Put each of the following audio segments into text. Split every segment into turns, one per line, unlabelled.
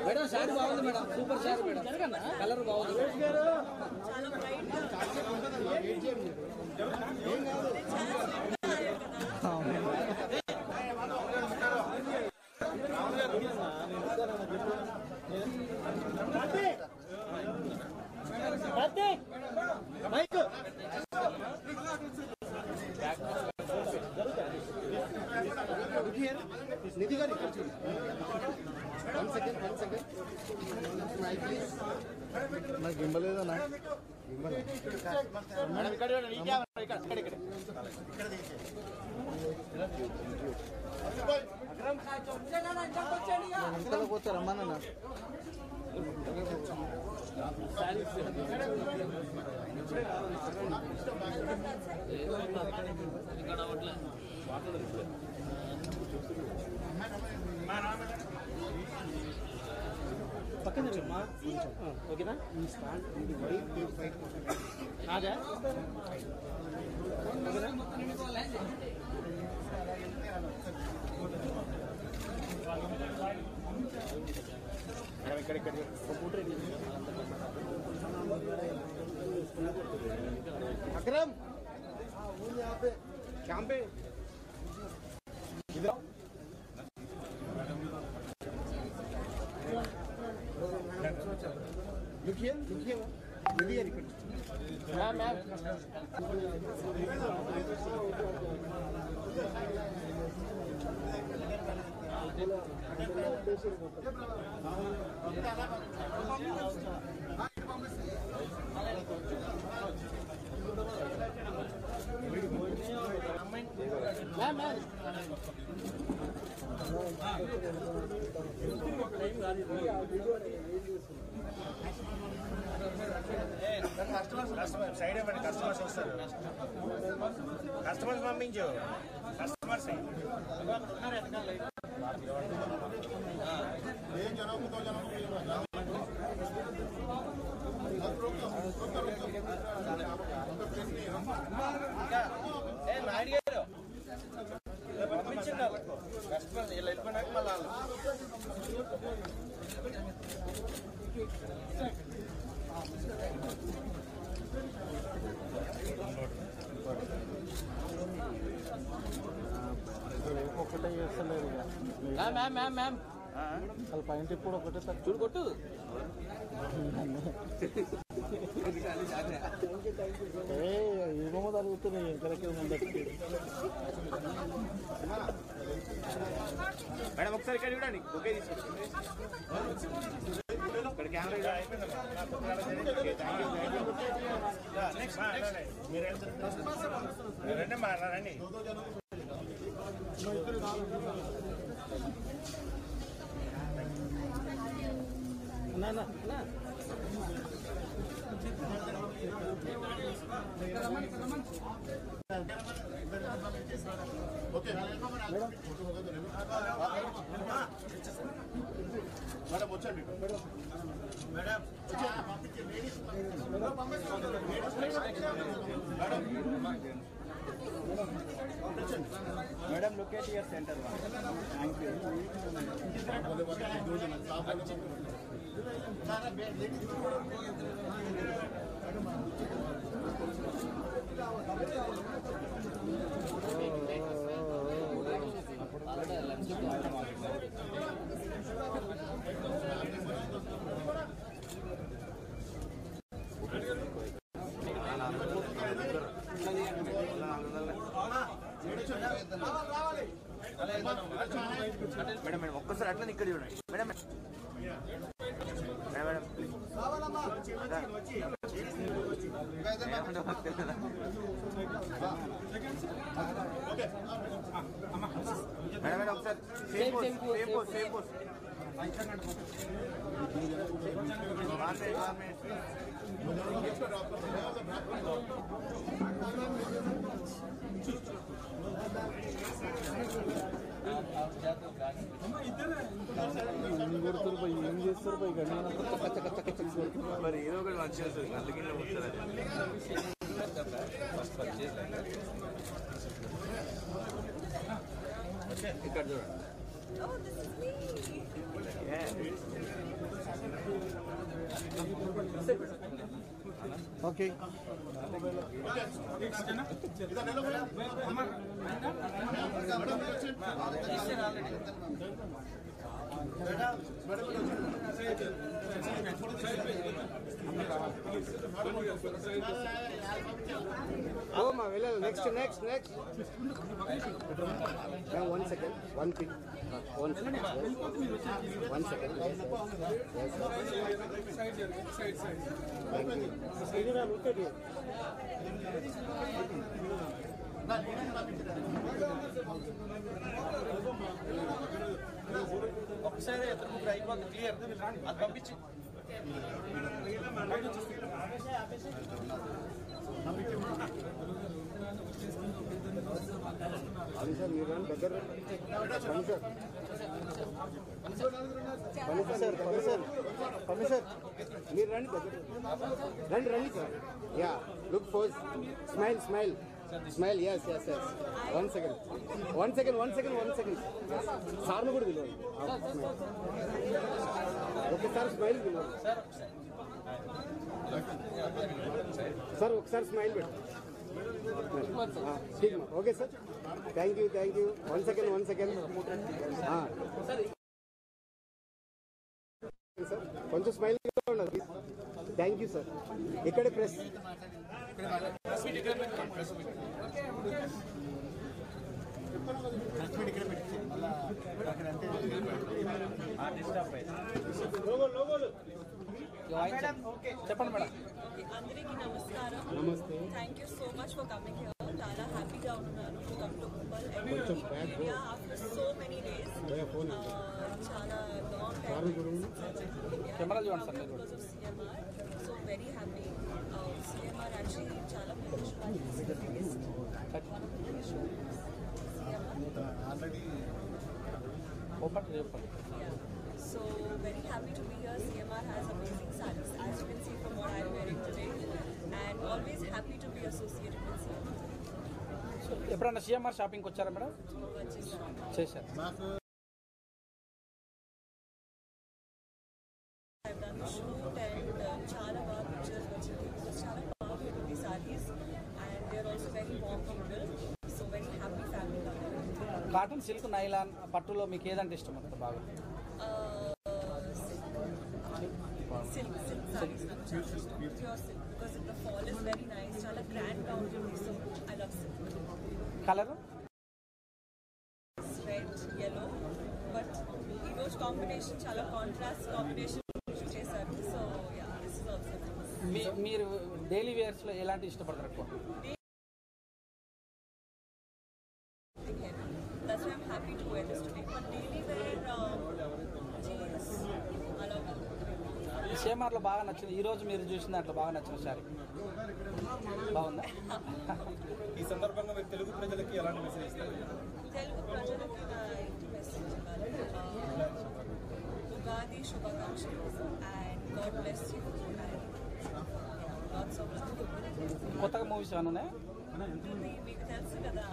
Madam sari బాగుంది madam, super sari madam, colour బాగుంది.
నిధి గారు వన్ సెకండ్ నాకు గింబలేదన్నా ఇంతలోకి వచ్చారు అమ్మానన్నా
పక్కన ఓకేనా అదే
ఇక్కడ अकरम यहाँ पे काम पे इधर लुकिए मैम
కస్టమర్ సైడ్ ఇవ్వండి, కస్టమర్స్ వస్తారు. కస్టమర్స్ పంపించు, కస్టమర్స్ నాయుడు గారు పంపించండి. కస్టమర్స్ ఇలా వెళ్ళిపోయినాక మళ్ళీ
ఒకటే చేస్తలేదు అసలు పైన ఇప్పుడు ఒకటే
చూడు కొట్టు.
ఏమో జరుగుతున్నాయి ఎక్కడికి ముందరికి.
మేడం ఒకసారి ఇక్కడ చూడండి, ఓకే తీసుకోండి. ఇక్కడ కెమెరా మీరు రండి మా రండి.
మేడం వచ్చండి
madam locate your centre. Thank you. Madam madam ఒక్కసారి అట్లా ఇక్కడ చూడండి. మేడం మేడం మేడం మేడం ఒకసారి సేమ్ పోస్ట్
ఏం చేస్తారు పోయి
మరి ఏదో ఒకటి మంచిగా వస్తుంది. అందుకే
ఇక్కడ చూడండి.
Oh, this is me.
Okay
మా వెళ్ళాలి next next next 1 second 1 thing 1 second
ఒకసారి ఇద్దరు ముగ్గురు అయిపోతుంది క్లియర్ అది పంపించి
అది సార్ మీరు రండి దగ్గర పని సార్ పని సార్ మీరు రండి దగ్గర రండి రండి sir yeah look pose smile smile smile yes yes yes 1 second సార్ను కూడా పిలవండి ఒకసారి స్మైల్ పిలవండి సార్ ఒకసారి స్మైల్ పెట్టండి okay sir thank you 1 second sir కొంచెం స్మైల్ ఉండదు థ్యాంక్ యూ సార్ ఇక్కడే ప్రెస్
చెప్పండి మేడం.
అందరికీ నమస్కారం.
నమస్తే.
Thank you so much for coming here. చాలా హ్యాపీగా ఉన్నాను to come to Mumbai after so many days. చాలా లాంగ్ టైం
కెమెరా చూడండి సార్ మీరు.
Because of CMR. So very happy. CMR actually చాలా
ఓపెన్ చెప్పండి.
So very happy to be here. CMR has amazing sarees, as you can see from what I'm wearing today, and always happy to be associated with CMR.
ఎప్పుడన్నా CMR షాపింగ్కి వచ్చారా madam? చేశారు.
I've done the shoot and chala baga pictures vachindi. Chala baga undi sarees, and they're also very warm people. So very happy family.
Cotton, silk, nylon, పట్టులో మీకు ఏదంటే ఇష్టం అంత బాగా?
Silk sarees, pure silk, because the fall is very nice. Chala grand gown undi, so I love silk.
Colour?
Red, yellow, but those combination chala contrast combination చేశారు. So yeah, this is also nice.
మీరు daily వేర్స్లో ఎలాంటి ఇష్టపడతారు ఎక్కువ?
That's why I'm happy to wear this today. But daily wear jeans, అలాగా.
సిఎంఆర్లో బాగా నచ్చింది ఈరోజు మీరు చూసిన దాంట్లో బాగా నచ్చిన శారీ బాగుందా?
ఈ సందర్భంగా మీరు తెలుగు ప్రజలకి ఎలాంటి మెసేజ్ ఇస్తారు?
తెలుగు ప్రజలకు నా ఇంటి మెసేజ్ ఇవ్వాలి. ఉగాది శుభాకాంక్షలు and God bless you and lots of love.
కొత్తగా మూవీస్ ఏమైనా ఉన్నాయా?
మీకు తెలుసు కదా.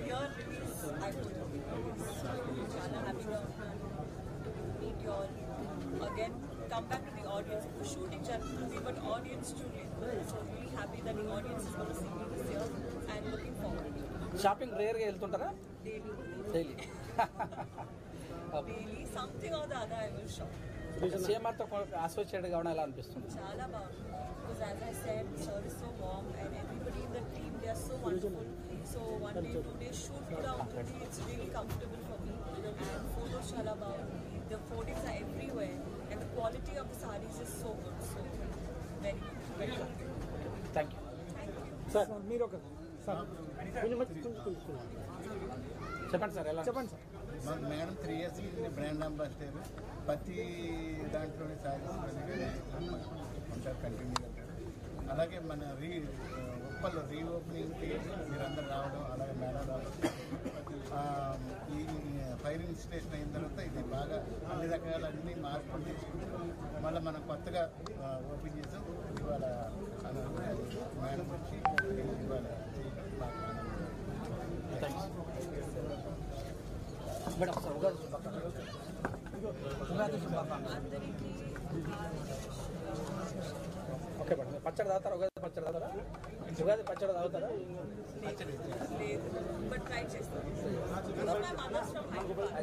Your release I would చాలా హ్యాపీగా ఉన్నాను. Meet you all again. Come back to the audience. Shooting జరుగుతుంది, but audience చూడలేదు. So really happy that the audience is going to see me this year and looking forward.
Shopping రేర్గా వెళ్తుంటారా?
Daily.
Daily.
Daily something or the other I will shop.
సిఎంఆర్తో associate కావడం ఎలా అనిపిస్తుంది?
చాలా బాగుంది. Because as I said, the service is so warm and everybody in the team, they are so wonderful. So 1 day, 2 days shoot kuda untundi. It's really comfortable for me. And photos chala bagundi. The photos are everywhere. And the quality of the sarees is so good. So very good. Very good.
Thank you.
Thank you.
Sir మీరు ఒక చెప్పండి sir ఎలా? చెప్పండి sir.
మాకు madam 3 years brand ambassador. ప్రతి దాంట్లోనే సారీస్ ఉంటారు continue ఉంటారు. అలాగే మన ఉప్పల్లో రీఓపెనింగ్కి మీరందరూ రావడం, అలాగే మేడం రావడం, ఈ ఫైరింగ్ స్టేషన్ అయిన తర్వాత ఇది బాగా అన్ని రకాల అన్ని మార్పులు తీసుకుంటూ మళ్ళీ మనం కొత్తగా ఓపెన్ చేసాం. ఇవాళ మేడం వచ్చి ఇవాళ
మేడం ఒకసారి ఉగాది శుభాకాంక్షలు. ఉగాది శుభాకాంక్షలు.
అందరికీ
ఓకే మేడం పచ్చడి తాగుతారా? ఉగాది పచ్చడి తాగుతారా? ఉగాది పచ్చడి తాగుతారా?
లేదు బట్ ట్రై చేస్తాను. Mothers from Hyderabad.